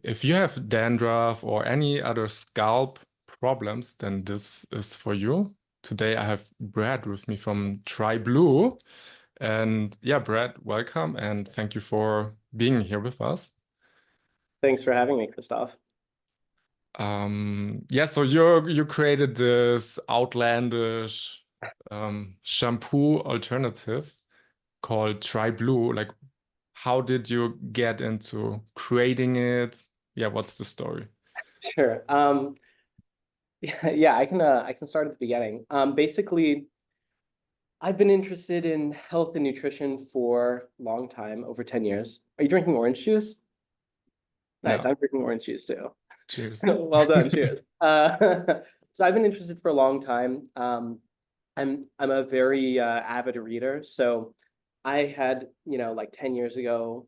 If you have dandruff or any other scalp problems, then this is for you. Today I have Brad with me from Blue. And yeah, Brad, welcome and thank you for being here with us. Thanks for having me, Christoph. Yeah, so you created this outlandish shampoo alternative called Blue. Like, how did you get into creating it? Yeah, what's the story? Sure. Yeah, I can start at the beginning. Basically, I've been interested in health and nutrition for a long time, over 10 years. Are you drinking orange juice? Nice, Yeah, I'm drinking orange juice too. cheers. Well done, cheers. So I've been interested for a long time. I'm a very avid reader. So I had, like 10 years ago,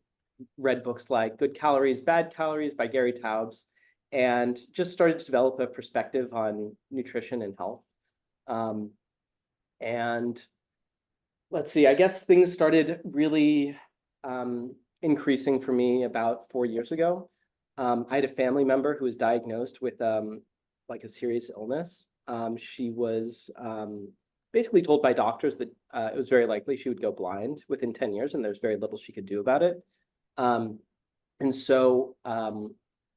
read books like Good Calories, Bad Calories by Gary Taubes, and just started to develop a perspective on nutrition and health. Um, and let's see, I guess things started really increasing for me about 4 years ago. I had a family member who was diagnosed with like a serious illness. She was basically told by doctors that it was very likely she would go blind within 10 years, and there's very little she could do about it. Um, and so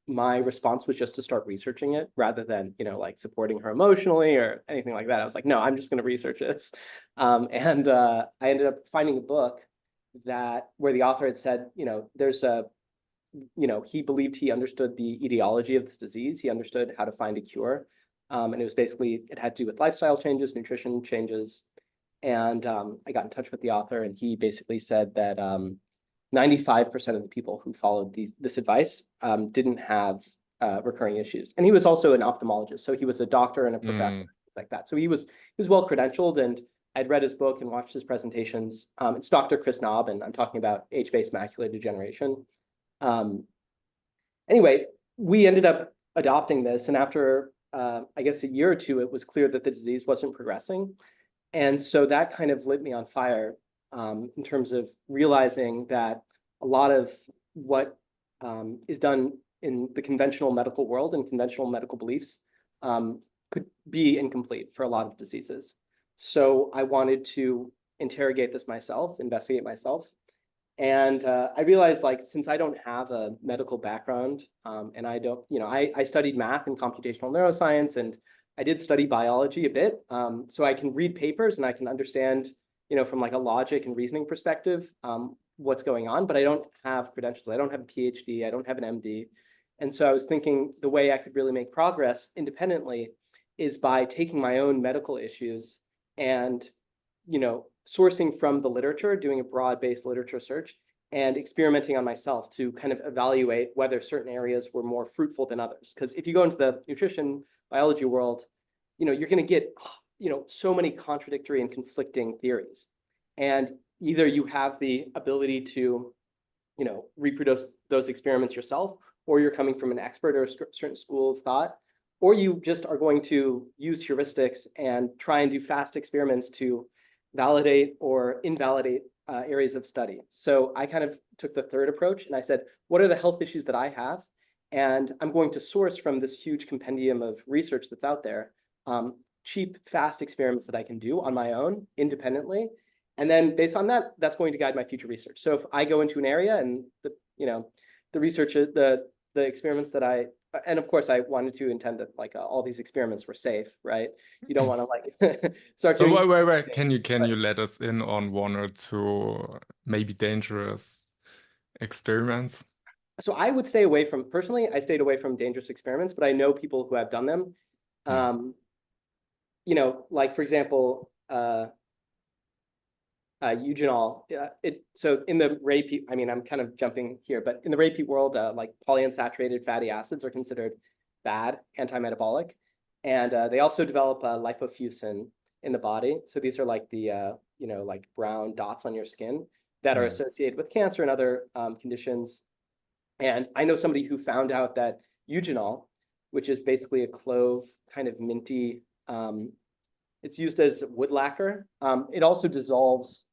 my response was just to start researching it rather than, like supporting her emotionally or anything like that. I was like, no, I'm just going to research this. And I ended up finding a book that where the author had said, there's a, he believed he understood the etiology of this disease. He understood how to find a cure. And it was basically, it had to do with lifestyle changes, nutrition changes. And I got in touch with the author, and he basically said that 95% of the people who followed this advice didn't have recurring issues. And he was also an ophthalmologist, so he was a doctor and a professor, Mm, things like that. So he was well credentialed, and I'd read his book and watched his presentations. It's Dr. Chris Knob, and I'm talking about age-based macular degeneration. Um, anyway, we ended up adopting this, and after I guess a year or two, it was clear that the disease wasn't progressing. And so that kind of lit me on fire in terms of realizing that a lot of what is done in the conventional medical world and conventional medical beliefs could be incomplete for a lot of diseases. So I wanted to interrogate this myself, investigate myself. And I realized, like, since I don't have a medical background and I don't, I studied math and computational neuroscience, and I did study biology a bit. So I can read papers and I can understand, from like a logic and reasoning perspective, what's going on, but I don't have credentials. I don't have a PhD. I don't have an MD. And so I was thinking the way I could really make progress independently is by taking my own medical issues and sourcing from the literature, doing a broad-based literature search, and experimenting on myself to kind of evaluate whether certain areas were more fruitful than others. Because if you go into the nutrition biology world, you're going to get, so many contradictory and conflicting theories. And either you have the ability to, reproduce those experiments yourself, or you're coming from an expert or a certain school of thought, or you just are going to use heuristics and try and do fast experiments to validate or invalidate areas of study. So I kind of took the third approach, and I said, what are the health issues that I have? And I'm going to source from this huge compendium of research that's out there, cheap, fast experiments that I can do on my own independently. And then based on that, that's going to guide my future research. So if I go into an area and the research, the experiments that and of course I wanted to intend that like all these experiments were safe, right? You don't want to like start So doing wait. things, Can you but let us in on one or two maybe dangerous experiments? so I would stay away from, personally, I stayed away from dangerous experiments, but I know people who have done them. Hmm. Um, like for example, eugenol. So in the rape, I mean, I'm kind of jumping here, but in the rape world, like polyunsaturated fatty acids are considered bad, anti-metabolic, and they also develop lipofuscin in the body. So these are like the like brown dots on your skin that are Hmm. associated with cancer and other conditions. And I know somebody who found out that eugenol, which is basically a clove kind of minty, it's used as wood lacquer. It also dissolves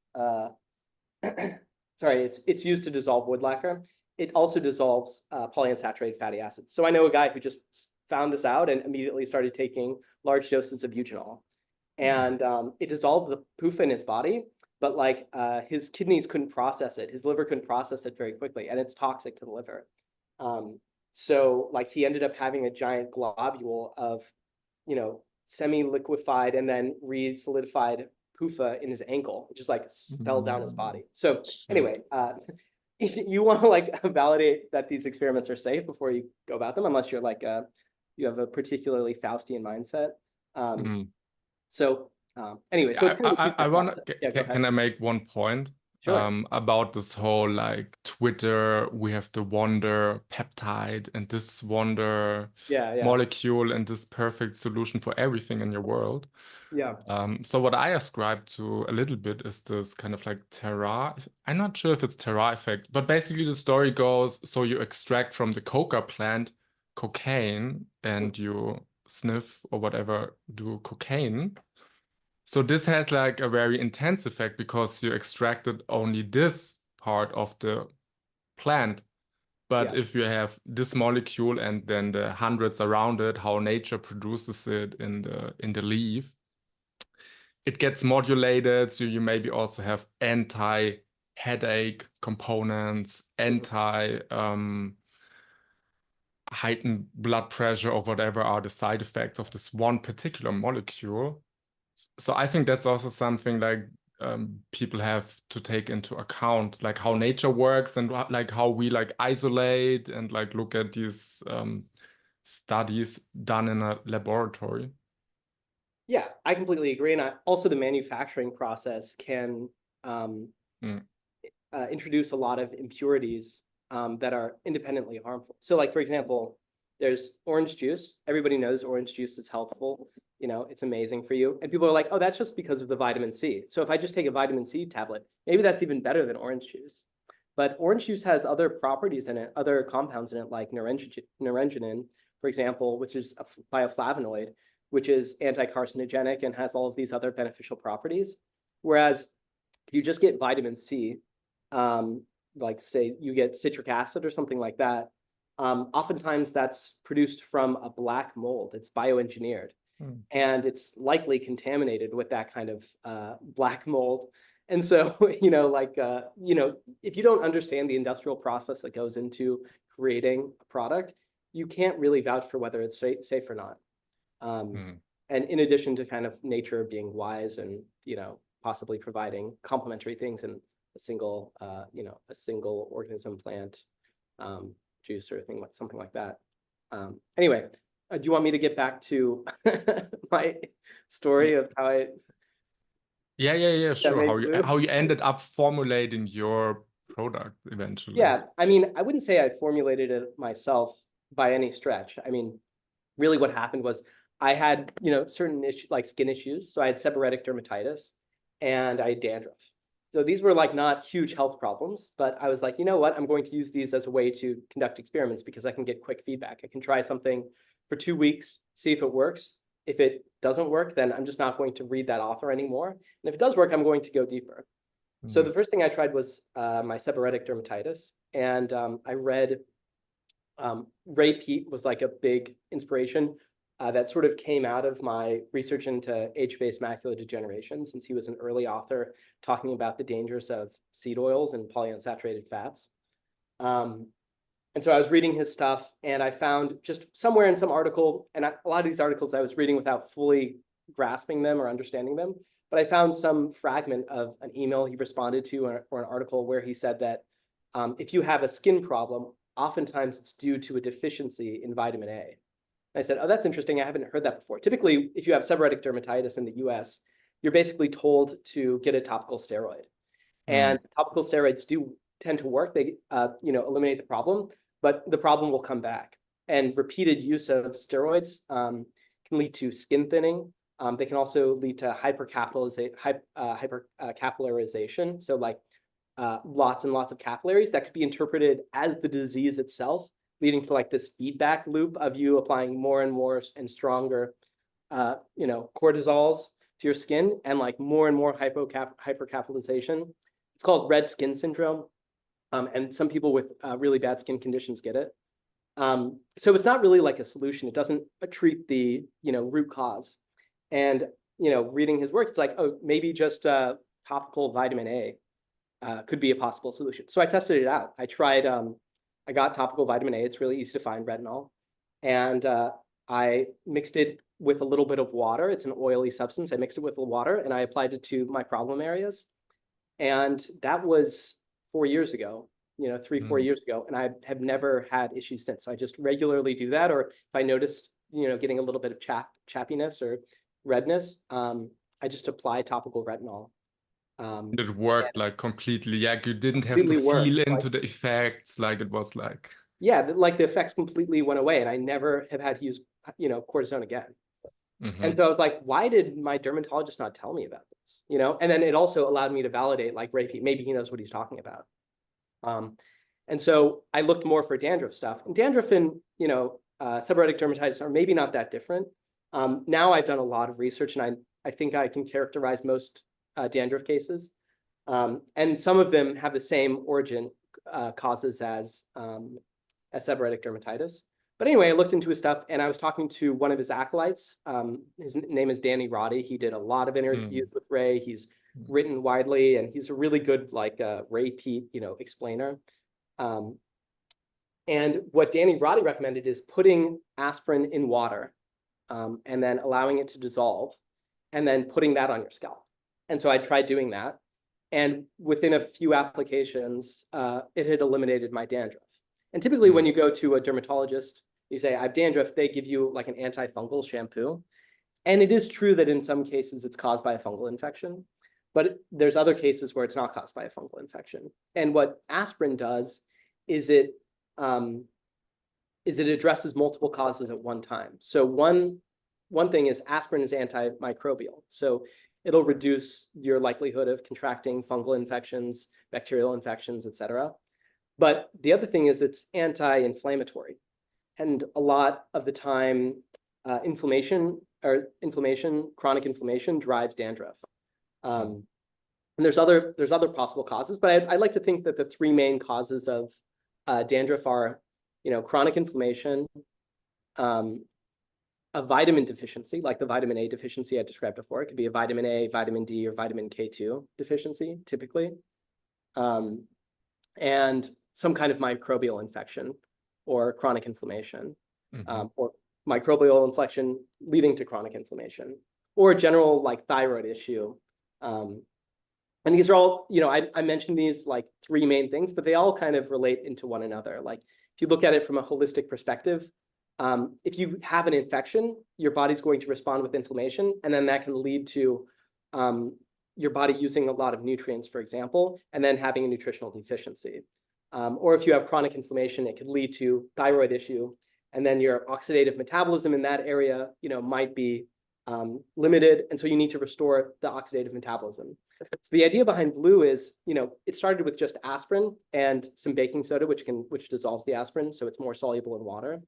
sorry, it's used to dissolve wood lacquer. it also dissolves polyunsaturated fatty acids. So I know a guy who just found this out and immediately started taking large doses of eugenol. And it dissolved the PUFA in his body, but like his kidneys couldn't process it. His liver couldn't process it very quickly, and it's toxic to the liver. So like he ended up having a giant globule of, you know, semi-liquefied and then re-solidified PUFA in his ankle, it just like fell down his body. So anyway, you want to like validate that these experiments are safe before you go about them, unless you're like you have a particularly Faustian mindset. So anyway, so it's kind of I want to, yeah, can I make one point? Sure. About this whole like Twitter, we have the wonder peptide and this wonder molecule and this perfect solution for everything in your world. Yeah. So what I ascribe to a little bit is this kind of like Terra. I'm not sure if it's Terra effect, but basically the story goes, so you extract from the coca plant cocaine and you sniff or whatever, do cocaine. So this has like a very intense effect because you extracted only this part of the plant. But if you have this molecule and then the hundreds around it, how nature produces it in the leaf, it gets modulated. So you maybe also have anti-headache components, anti heightened blood pressure or whatever are the side effects of this one particular molecule. So I think that's also something like people have to take into account, like how nature works and like how we like isolate and like look at these studies done in a laboratory. Yeah, I completely agree. And also the manufacturing process can introduce a lot of impurities that are independently harmful. So like, for example, there's orange juice. Everybody knows orange juice is healthful. You know, it's amazing for you. And people are like, oh, that's just because of the vitamin C. So if I just take a vitamin C tablet, maybe that's even better than orange juice. But orange juice has other properties in it, other compounds in it, like naringenin, for example, which is a bioflavonoid, which is anti-carcinogenic and has all of these other beneficial properties. Whereas if you just get vitamin C, like say you get citric acid or something like that, oftentimes that's produced from a black mold. It's bioengineered. And it's likely contaminated with that kind of black mold. And so, you know, like, you know, if you don't understand the industrial process that goes into creating a product, you can't really vouch for whether it's safe or not. And in addition to kind of nature being wise and, you know, possibly providing complementary things in a single, you know, a single organism plant juice or something like that. Anyway, do you want me to get back to my story of how I? Yeah, sure. How you ended up formulating your product eventually. Yeah, I mean, I wouldn't say I formulated it myself by any stretch. I mean, really what happened was I had, you know, certain issues like skin issues. So I had seborrheic dermatitis and I had dandruff. So these were like not huge health problems, but I was like, you know what, I'm going to use these as a way to conduct experiments because I can get quick feedback. I can try something for 2 weeks, see if it works. If it doesn't work, then I'm just not going to read that author anymore. And if it does work, I'm going to go deeper. So the first thing I tried was my seborrheic dermatitis. And I read Peat was like a big inspiration that sort of came out of my research into age-based macular degeneration, since he was an early author talking about the dangers of seed oils and polyunsaturated fats. And so I was reading his stuff, and I found just somewhere in some article, and a lot of these articles I was reading without fully grasping them or understanding them, but I found some fragment of an email he responded to or an article where he said that if you have a skin problem, oftentimes it's due to a deficiency in vitamin A. And I said, oh, that's interesting. I haven't heard that before. Typically, if you have seborrheic dermatitis in the US, you're basically told to get a topical steroid. And topical steroids do tend to work. They you know, eliminate the problem, but the problem will come back. And repeated use of steroids can lead to skin thinning. They can also lead to hypercapillarization. So like lots and lots of capillaries that could be interpreted as the disease itself, leading to like this feedback loop of you applying more and more and stronger, you know, cortisols to your skin and like more and more hypercapillization. It's called red skin syndrome. And some people with really bad skin conditions get it. So it's not really like a solution. It doesn't treat the, root cause. And, reading his work, it's like, oh, maybe just topical vitamin A could be a possible solution. So I tested it out. I tried, I got topical vitamin A. It's really easy to find, retinol. And I mixed it with a little bit of water. It's an oily substance. I mixed it with the water and I applied it to my problem areas. And that was 4 years ago, 3-4 years ago. And I have never had issues since. So I just regularly do that. Or if I noticed, getting a little bit of chappiness or redness, I just apply topical retinol. It worked like completely. Yeah, you didn't have to Completely worked. feel into Like, the effects. Like it was like, yeah, like the effects completely went away, and I never have had to use, cortisone again. And so I was like, why did my dermatologist not tell me about this? And then it also allowed me to validate, like, Ray Peat, maybe he knows what he's talking about. And so I looked more for dandruff stuff. And dandruff and, seborrheic dermatitis are maybe not that different. Now I've done a lot of research, and I think I can characterize most dandruff cases. And some of them have the same origin causes as seborrheic dermatitis. But anyway, I looked into his stuff, and I was talking to one of his acolytes. His name is Danny Roddy. He did a lot of interviews with Ray. He's written widely, and he's a really good, like, Ray Peat, explainer. And what Danny Roddy recommended is putting aspirin in water, and then allowing it to dissolve, and then putting that on your scalp. And so I tried doing that. And within a few applications, it had eliminated my dandruff. And typically when you go to a dermatologist, you say, I have dandruff, they give you like an antifungal shampoo. And it is true that in some cases it's caused by a fungal infection, but there's other cases where it's not caused by a fungal infection. And what aspirin does is it addresses multiple causes at one time. So one thing is aspirin is antimicrobial. So it'll reduce your likelihood of contracting fungal infections, bacterial infections, et cetera. But the other thing is it's anti-inflammatory. And a lot of the time, chronic inflammation drives dandruff. And there's other possible causes, but I'd like to think that the three main causes of dandruff are, chronic inflammation, a vitamin deficiency, like the vitamin A deficiency I described before. It could be a vitamin A, vitamin D, or vitamin K2 deficiency, typically. And some kind of microbial infection or chronic inflammation, or microbial infection leading to chronic inflammation, or a general, like, thyroid issue. And these are all, I mentioned these like three main things, but they all kind of relate into one another. Like, if you look at it from a holistic perspective, if you have an infection, your body's going to respond with inflammation, and then that can lead to your body using a lot of nutrients, for example, and then having a nutritional deficiency. Or if you have chronic inflammation, it could lead to thyroid issue, and then your oxidative metabolism in that area, might be limited, and so you need to restore the oxidative metabolism. So the idea behind Bloo is, it started with just aspirin and some baking soda, which dissolves the aspirin, so it's more soluble in water.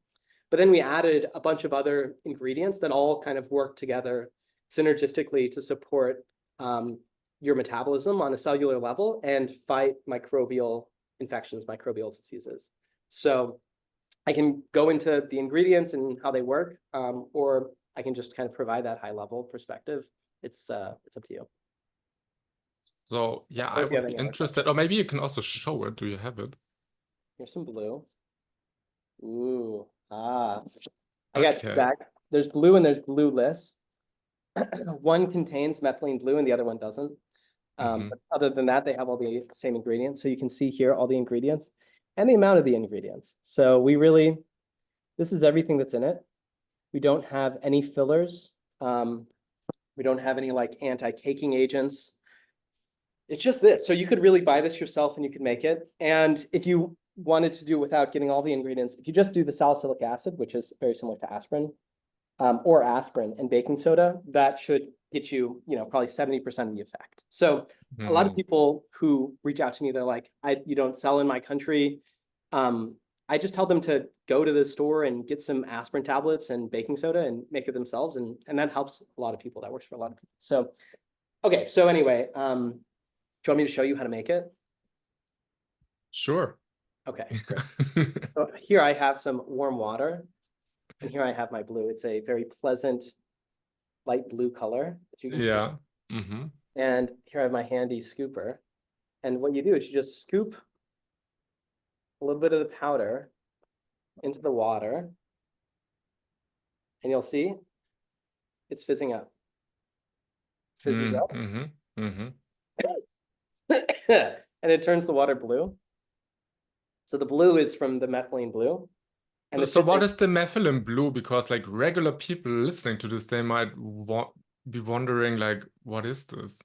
But then we added a bunch of other ingredients that all kind of work together synergistically to support your metabolism on a cellular level and fight microbial infections, microbial diseases. So I can go into the ingredients and how they work, or I can just kind of provide that high level perspective. It's up to you. So yeah, I would be interested, or maybe you can also show it. Do you have it? Here's some Bloo. Ooh, I got back. There's Bloo and there's Blue-less. One contains methylene blue and the other one doesn't. But other than that, they have all the same ingredients. So you can see here all the ingredients and the amount of the ingredients. So this is everything that's in it. We don't have any fillers. We don't have any like anti-caking agents. It's just this. So you could really buy this yourself and you could make it. And if you wanted to do it without getting all the ingredients, if you just do the salicylic acid, which is very similar to aspirin, or aspirin and baking soda, that should get you, probably 70% of the effect. So a lot of people who reach out to me, they're like, you don't sell in my country. I just tell them to go to the store and get some aspirin tablets and baking soda and make it themselves. And that helps a lot of people. That works for a lot of people. So, okay. So anyway, do you want me to show you how to make it? Sure. Okay, great. So here I have some warm water, and here I have my blue. It's a very pleasant light blue color, as you can see. Yeah. Mm-hmm. And here I have my handy scooper. And what you do is you just scoop a little bit of the powder into the water, and you'll see it's fizzing up. Fizzes up, Mm-hmm. Mm-hmm. and it turns the water blue. So the blue is from the methylene blue. And So, the so what fizzing, is the methylene blue? Because like regular people listening to this, they might be wondering like, what is this?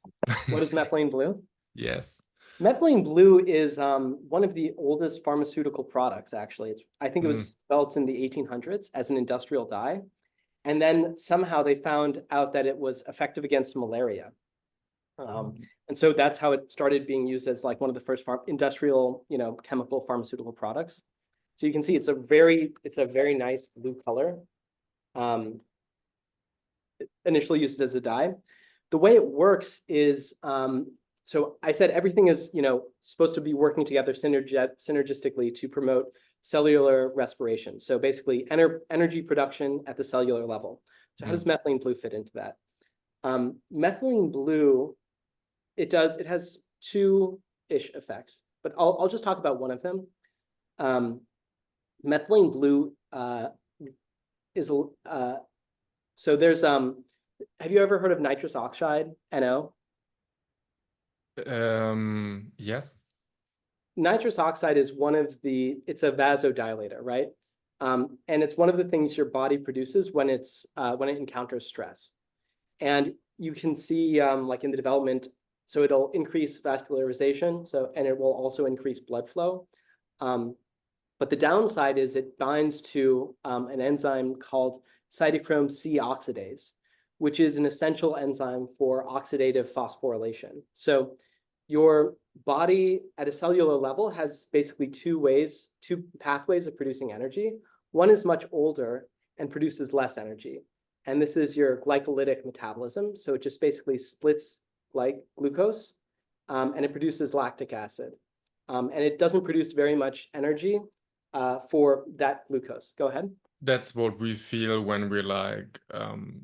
what is methylene blue? Yes. Methylene blue is one of the oldest pharmaceutical products, actually. I think it Mm. was developed in the 1800s as an industrial dye. And then somehow they found out that it was effective against malaria. And so that's how it started being used as like one of the first industrial, chemical pharmaceutical products. So you can see it's a very nice blue color. Initially used as a dye. The way it works is, so I said everything is, supposed to be working together synergistically to promote cellular respiration. So basically energy production at the cellular level. So how does methylene blue fit into that? Methylene blue, it has two-ish effects, but I'll just talk about one of them. Methylene blue is so there's have you ever heard of nitrous oxide, NO? Yes. Nitrous oxide is it's a vasodilator, right? And it's one of the things your body produces when it encounters stress. And you can see like in the development, so it'll increase vascularization, and it will also increase blood flow. But the downside is it binds to an enzyme called cytochrome C oxidase, which is an essential enzyme for oxidative phosphorylation. So your body at a cellular level has basically two pathways of producing energy. One is much older and produces less energy. And this is your glycolytic metabolism. So it just basically splits like glucose and it produces lactic acid. And it doesn't produce very much energy for that glucose. Go ahead. That's what we feel when we're like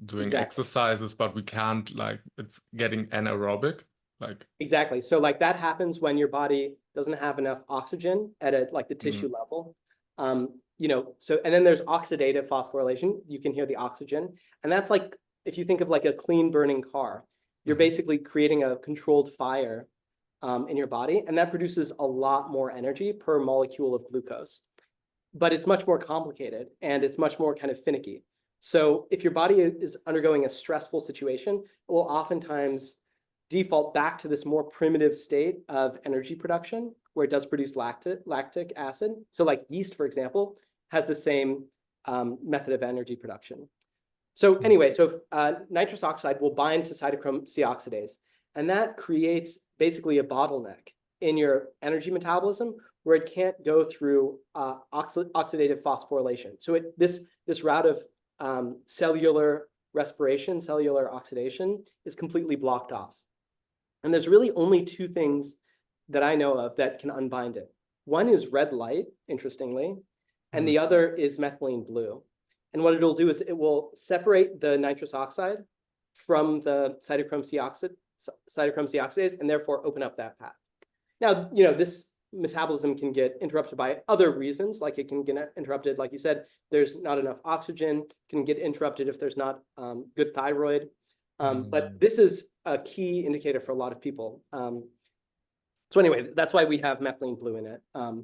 doing Exactly. exercises, but we can't like it's getting anaerobic. Like Exactly. So like that happens when your body doesn't have enough oxygen at like the tissue level. So and then there's oxidative phosphorylation. You can hear the oxygen. And that's like if you think of like a clean burning car, you're basically creating a controlled fire in your body, and that produces a lot more energy per molecule of glucose. But it's much more complicated and it's much more kind of finicky. So if your body is undergoing a stressful situation, it will oftentimes default back to this more primitive state of energy production where it does produce lactic acid. So like yeast, for example, has the same method of energy production. So anyway, nitrous oxide will bind to cytochrome C oxidase, and that creates basically a bottleneck in your energy metabolism where it can't go through oxidative phosphorylation. So this route of cellular respiration, cellular oxidation is completely blocked off. And there's really only two things that I know of that can unbind it. One is red light, interestingly, and the other is methylene blue. And what it'll do is it will separate the nitrous oxide from the cytochrome C oxidase and therefore open up that path. Now, this metabolism can get interrupted by other reasons, like it can get interrupted, like you said, there's not enough oxygen, can get interrupted if there's not good thyroid. But this is a key indicator for a lot of people. So anyway, that's why we have methylene blue in it.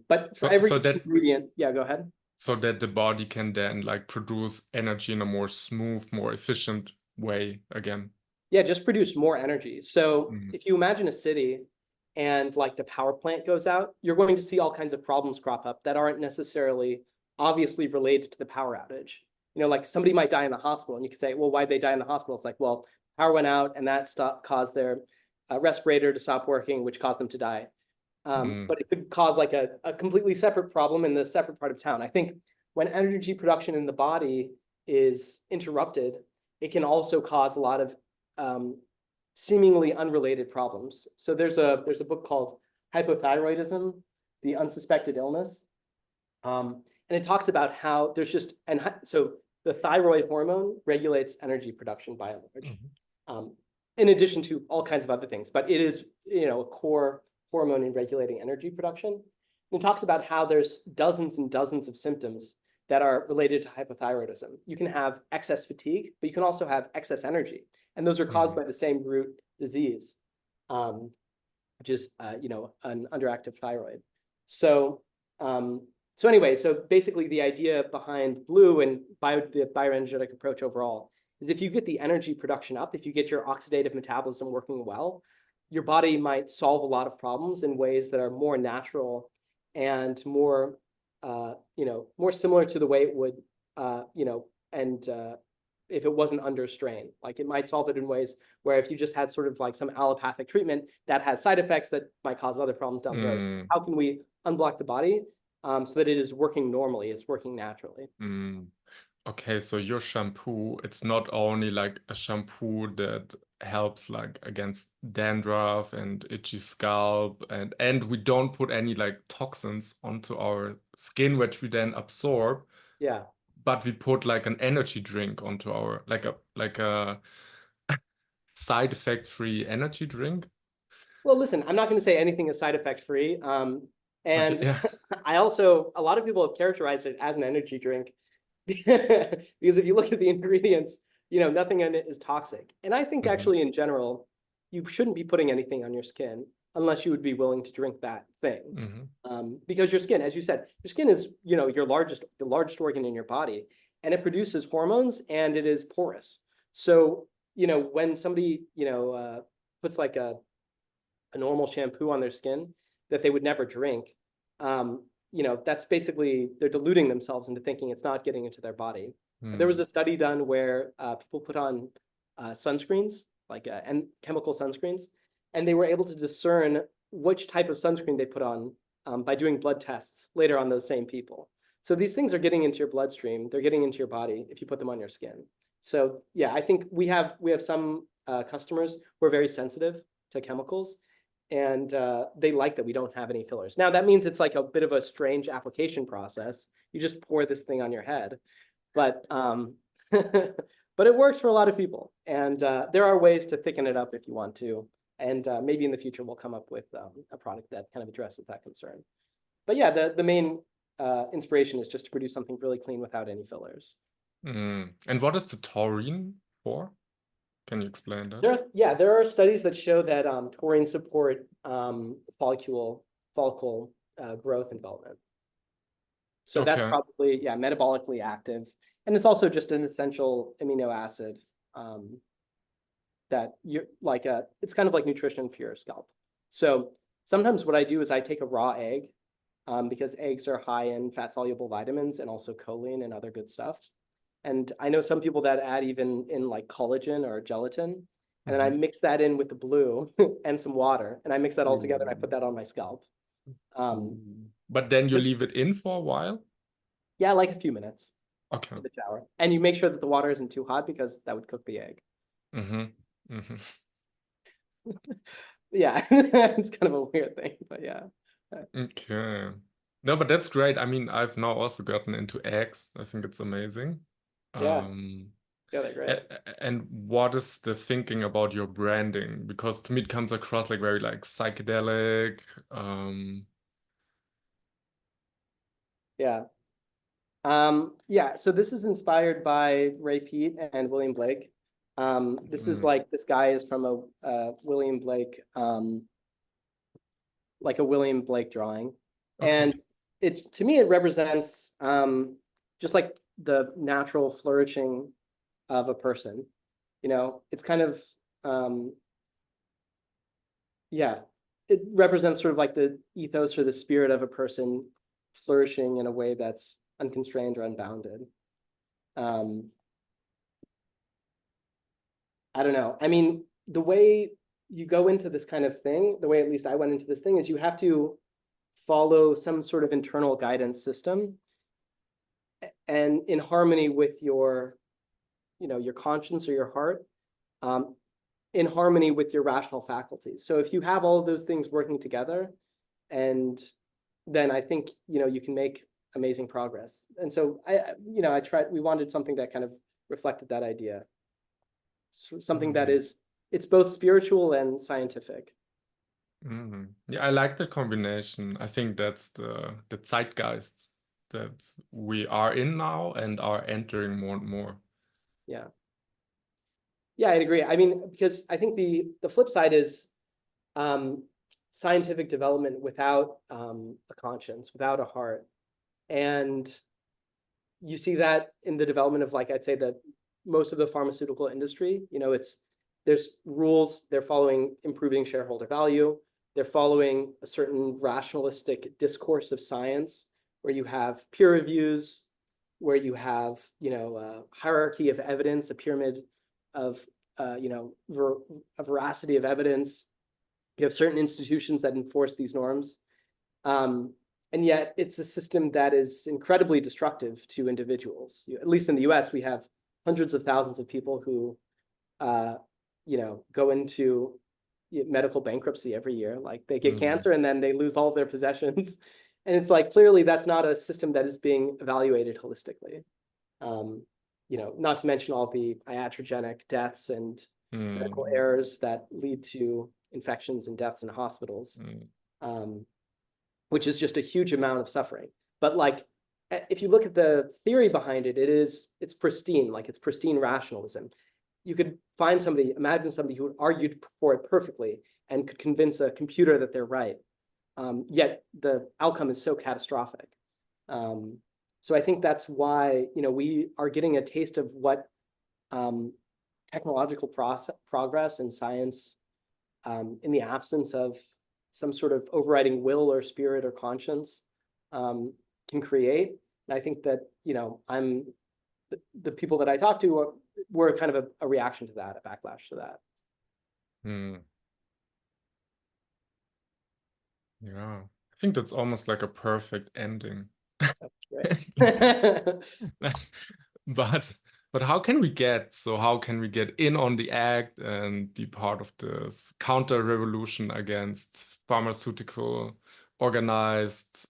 But for every ingredient, yeah, go ahead. So that the body can then like produce energy in a more smooth, more efficient way again. Yeah, just produce more energy. So if you imagine a city and like the power plant goes out, you're going to see all kinds of problems crop up that aren't necessarily obviously related to the power outage. Like somebody might die in the hospital and you can say, well, why'd they die in the hospital? It's like, well, power went out and that caused their respirator to stop working, which caused them to die. But it could cause like a completely separate problem in the separate part of town. I think when energy production in the body is interrupted, it can also cause a lot of seemingly unrelated problems. So there's a book called Hypothyroidism the unsuspected illness. And it talks about how there's just, so the thyroid hormone regulates energy production by and large, in addition to all kinds of other things. But it is, a core hormone in regulating energy production. And it talks about how there's dozens and dozens of symptoms that are related to hypothyroidism. You can have excess fatigue, but you can also have excess energy. And those are caused by the same root disease, which is, an underactive thyroid. So anyway, so basically the idea behind Bloo and the bioenergetic approach overall is if you get the energy production up, if you get your oxidative metabolism working well, your body might solve a lot of problems in ways that are more natural and more, more similar to the way it would, if it wasn't under strain. Like it might solve it in ways where if you just had sort of like some allopathic treatment that has side effects that might cause other problems down the road. So how can we unblock the body so that it is working normally, it's working naturally? Okay, so your shampoo, it's not only like a shampoo that helps like against dandruff and itchy scalp, and we don't put any like toxins onto our skin, which we then absorb. Yeah. But we put like an energy drink onto our like a side effect free energy drink. Well, listen, I'm not going to say anything is side effect free. And yeah. a lot of people have characterized it as an energy drink because if you look at the ingredients, nothing in it is toxic. And I think actually in general, you shouldn't be putting anything on your skin unless you would be willing to drink that thing. Because your skin, as you said, your skin is, the largest organ in your body, and it produces hormones and it is porous. So, when somebody, puts like a normal shampoo on their skin that they would never drink, that's basically, they're deluding themselves into thinking it's not getting into their body. There was a study done where people put on sunscreens, like and chemical sunscreens, and they were able to discern which type of sunscreen they put on by doing blood tests later on those same people. So these things are getting into your bloodstream, they're getting into your body if you put them on your skin. So yeah, I think we have some customers who are very sensitive to chemicals, and they like that we don't have any fillers. Now that means it's like a bit of a strange application process. You just pour this thing on your head, but but it works for a lot of people. And there are ways to thicken it up if you want to. And maybe in the future we'll come up with a product that kind of addresses that concern. But yeah, the main inspiration is just to produce something really clean without any fillers. And what is the taurine for? Can you explain that? There are studies that show that taurine support follicle growth and development. So that's probably, metabolically active. And it's also just an essential amino acid that you're like, it's kind of like nutrition for your scalp. So sometimes what I do is I take a raw egg because eggs are high in fat-soluble vitamins and also choline and other good stuff. And I know some people that add even in like collagen or gelatin. And then I mix that in with the Bloo and some water. And I mix that all together and I put that on my scalp. But then you leave it in for a while? Yeah, like a few minutes. Okay. In the shower. And you make sure that the water isn't too hot because that would cook the egg. Yeah, it's kind of a weird thing, but yeah. Okay. No, but that's great. I mean, I've now also gotten into eggs. I think it's amazing. Yeah, they're great. And what is the thinking about your branding? Because to me it comes across like very like psychedelic. So this is inspired by Ray Peat and William Blake. This is like, this guy is from a William Blake, like a William Blake drawing. And to me, it represents just like the natural flourishing of a person. It's kind of, it represents sort of like the ethos or the spirit of a person flourishing in a way that's unconstrained or unbounded. I don't know. I mean, the way you go into this kind of thing, the way at least I went into this thing, is you have to follow some sort of internal guidance system and in harmony with your, your conscience or your heart, in harmony with your rational faculties. So if you have all of those things working together and then I think, you can make amazing progress. And so we wanted something that kind of reflected that idea. Something that it's both spiritual and scientific. Yeah, I like that combination. I think that's the zeitgeist that we are in now and are entering more and more. Yeah. Yeah, I agree. I mean, because I think the flip side is scientific development without a conscience, without a heart. And you see that in the development of, like, I'd say that most of the pharmaceutical industry, there's rules, they're following improving shareholder value, they're following a certain rationalistic discourse of science where you have peer reviews, where you have, a hierarchy of evidence, a pyramid of, a veracity of evidence. You have certain institutions that enforce these norms. And yet it's a system that is incredibly destructive to individuals. At least in the US, we have hundreds of thousands of people who, go into medical bankruptcy every year. Like, they get cancer and then they lose all of their possessions. And it's like, clearly that's not a system that is being evaluated holistically. Not to mention all the iatrogenic deaths and medical errors that lead to infections and deaths in hospitals, which is just a huge amount of suffering. But like, if you look at the theory behind it, it's pristine, like it's pristine rationalism. You could imagine somebody who argued for it perfectly and could convince a computer that they're right. Yet the outcome is so catastrophic. So I think that's why, we are getting a taste of what technological progress and science, in the absence of some sort of overriding will or spirit or conscience, can create. And I think that, the people that I talk to were kind of a reaction to that, a backlash to that. Yeah, I think that's almost like a perfect ending. That's great. But how can we get in on the act and be part of this counter revolution against pharmaceutical organized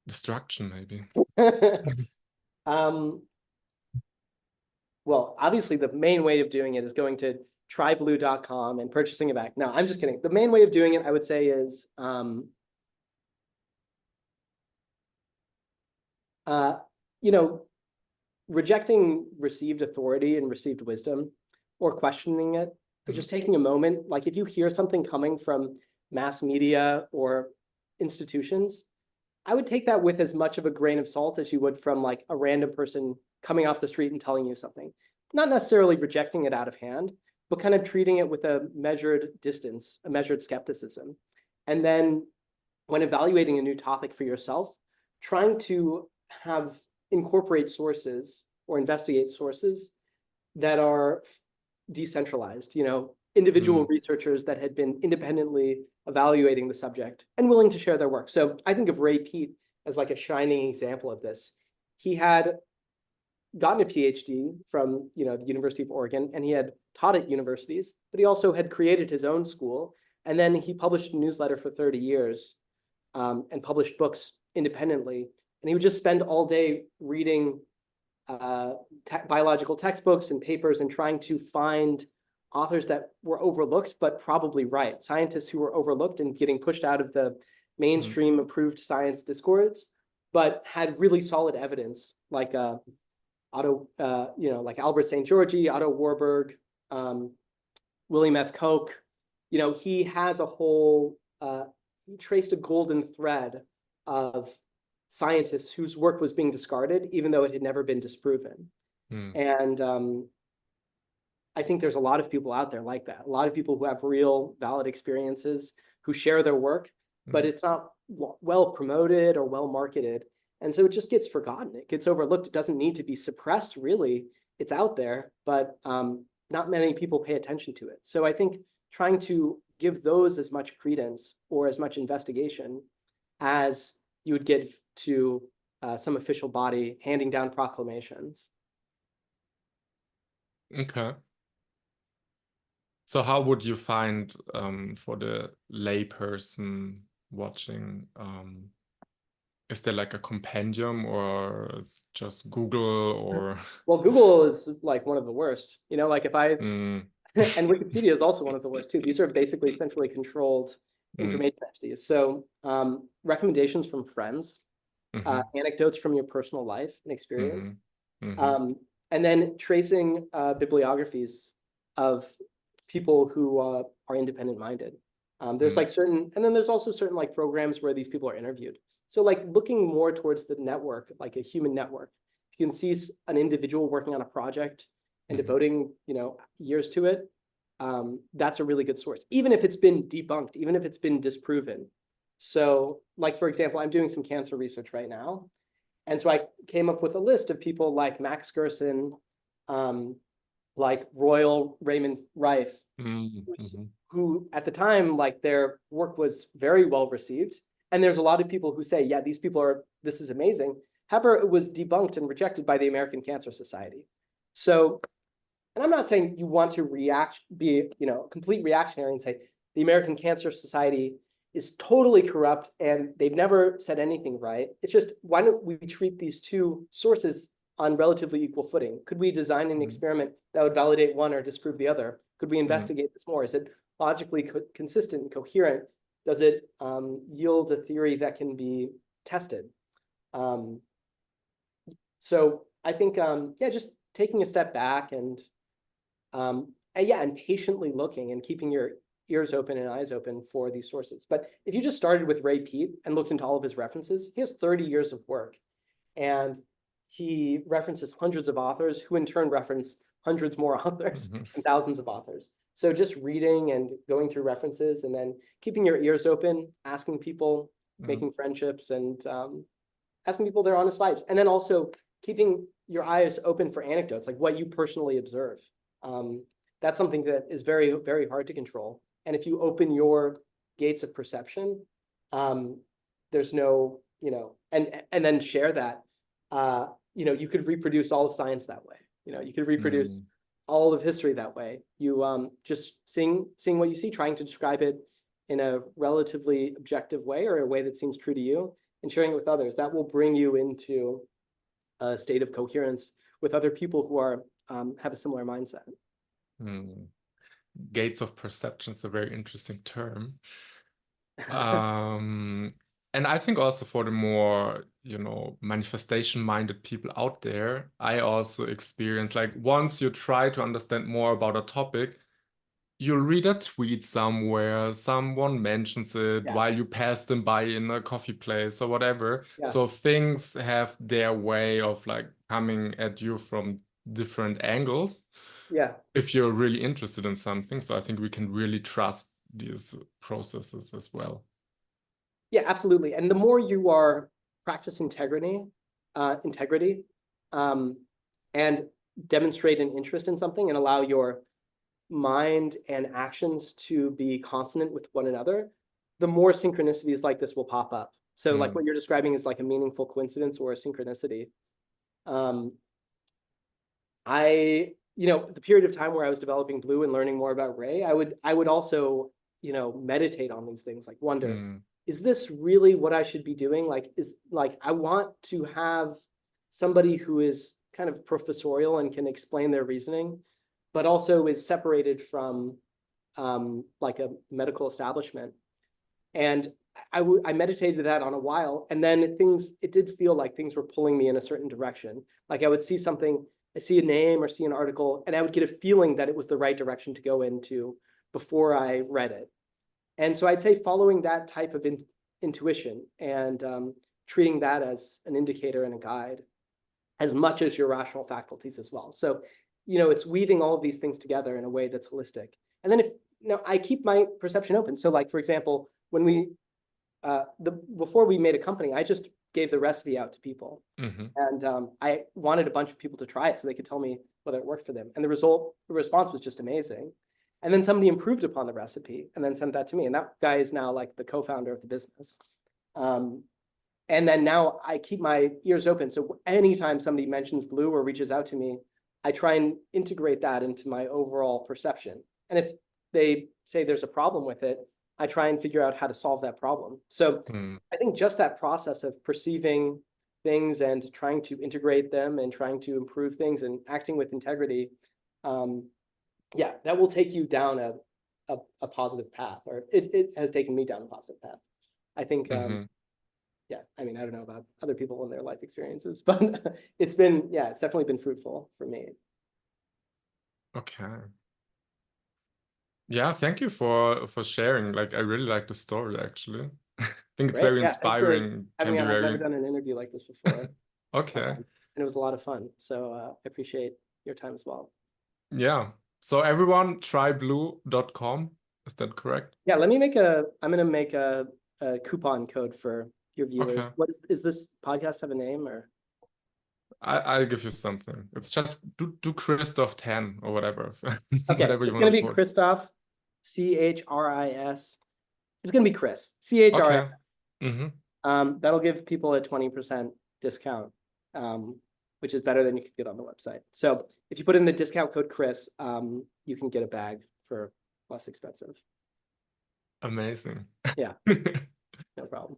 destruction, maybe? Well, obviously the main way of doing it is going to trybloo.com and purchasing a bag. No, I'm just kidding. The main way of doing it, I would say, is rejecting received authority and received wisdom, or questioning it, but just taking a moment. Like, if you hear something coming from mass media or institutions, I would take that with as much of a grain of salt as you would from like a random person coming off the street and telling you something. Not necessarily rejecting it out of hand, but kind of treating it with a measured distance, a measured skepticism. And then when evaluating a new topic for yourself, trying to incorporate sources or investigate sources that are decentralized, individual researchers that had been independently evaluating the subject and willing to share their work. So I think of Ray Peat as like a shining example of this. He had gotten a PhD from, the University of Oregon, and he had taught at universities, but he also had created his own school. And then he published a newsletter for 30 years and published books independently. And he would just spend all day reading biological textbooks and papers and trying to find authors that were overlooked, but probably right. Scientists who were overlooked and getting pushed out of the mainstream approved science discourse, but had really solid evidence, like like Albert St. Georgi, Otto Warburg, William F. Koch. He has a whole, he traced a golden thread of scientists whose work was being discarded, even though it had never been disproven. And I think there's a lot of people out there like that, a lot of people who have real valid experiences, who share their work, but it's not well promoted or well marketed. And so it just gets forgotten. It gets overlooked. It doesn't need to be suppressed, really. It's out there, but not many people pay attention to it. So I think trying to give those as much credence or as much investigation as you would give to some official body handing down proclamations. Okay. So how would you find for the lay person watching? Is there like a compendium or it's just Google or? Well, Google is like one of the worst. You know, like if I Mm, and Wikipedia is also one of the worst too. These are basically centrally controlled mm, information entities. So recommendations from friends, mhm, anecdotes from your personal life and experience, mhm, mhm, um, and then tracing bibliographies of people who are independent minded. There's mm, like certain, and then there's also certain like programs where these people are interviewed. So like looking more towards the network, like a human network. You can see an individual working on a project and mhm, devoting, years to it. That's a really good source, even if it's been debunked, even if it's been disproven. So like, for example, I'm doing some cancer research right now. And so I came up with a list of people like Max Gerson, like Royal Raymond Rife, mm, mhm, who at the time, like their work was very well received. And there's a lot of people who say, yeah, this is amazing. However, it was debunked and rejected by the American Cancer Society. So, and I'm not saying you want to be, complete reactionary and say the American Cancer Society is totally corrupt and they've never said anything right. It's just, why don't we treat these two sources on relatively equal footing? Could we design an experiment that would validate one or disprove the other? Could we investigate this more? Is it logically consistent and coherent? Does it yield a theory that can be tested? So I think, yeah, just taking a step back and patiently looking and keeping your ears open and eyes open for these sources. But if you just started with Ray Peat and looked into all of his references, he has 30 years of work. And he references hundreds of authors who in turn reference hundreds more authors mhm, and thousands of authors. So just reading and going through references and then keeping your ears open, asking people, mm, making friendships, and asking people their honest vibes. And then also keeping your eyes open for anecdotes, like what you personally observe. That's something that is very, very hard to control. And if you open your gates of perception, there's no, and then share that, you could reproduce all of science that way. You could reproduce mm, all of history that way. You just seeing what you see, trying to describe it in a relatively objective way or a way that seems true to you, and sharing it with others. That will bring you into a state of coherence with other people who are have a similar mindset. mm. Gates of perception is a very interesting term. And I think also for the more, manifestation-minded people out there, I also experience like once you try to understand more about a topic, you'll read a tweet somewhere, someone mentions it Yeah, while you pass them by in a coffee place or whatever. yeah, So things have their way of like coming at you from different angles yeah, if you're really interested in something. So I think we can really trust these processes as well. yeah, absolutely. And the more you are practice integrity, um, and demonstrate an interest in something and allow your mind and actions to be consonant with one another, the more synchronicities like this will pop up. So like Mm, what you're describing is like a meaningful coincidence or a synchronicity. Um, the period of time where I was developing Bloo and learning more about Ray, I would also, meditate on these things, like wonder, mm, is this really what I should be doing? I want to have somebody who is kind of professorial and can explain their reasoning, but also is separated from like a medical establishment. And I meditated that on a while, and then it did feel like things were pulling me in a certain direction. Like I see a name or see an article, and I would get a feeling that it was the right direction to go into before I read it. And so I'd say following that type of intuition and treating that as an indicator and a guide as much as your rational faculties as well. So, it's weaving all of these things together in a way that's holistic. And then I keep my perception open. So like, for example, when before we made a company, I just gave the recipe out to people. mhm, And I wanted a bunch of people to try it so they could tell me whether it worked for them. And the response was just amazing. And then somebody improved upon the recipe and then sent that to me. And that guy is now like the co-founder of the business. And then now I keep my ears open. So anytime somebody mentions Bloo or reaches out to me, I try and integrate that into my overall perception. And if they say there's a problem with it, I try and figure out how to solve that problem. So I think just that process of perceiving things and trying to integrate them and trying to improve things and acting with integrity, yeah, that will take you down a positive path, or it has taken me down a positive path. I think, yeah, I mean, I don't know about other people and their life experiences, but it's definitely been fruitful for me. Okay. Yeah, thank you for sharing. Like, I really like the story, actually. I think it's Great. very Yeah, thanks for inspiring. having Can me be on. I've never very done an interview like this before. okay. And it was a lot of fun. So I appreciate your time as well. Yeah. So everyone try bloo.com. Is that correct? Yeah, I'm gonna make a coupon code for your viewers. Okay. What is this podcast have a name, or? I'll give you something. It's just do Christoph 10 or whatever. Okay, Whatever you it's want gonna to be put. Christoph, CHRIS. It's gonna be Chris, Okay. CHRIS. That'll give people a 20% discount, which is better than you could get on the website. So if you put in the discount code Chris, you can get a bag for less expensive. Amazing. Yeah, no problem.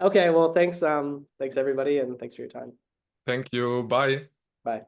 Okay, well, thanks everybody, and thanks for your time. Thank you. Bye. Bye.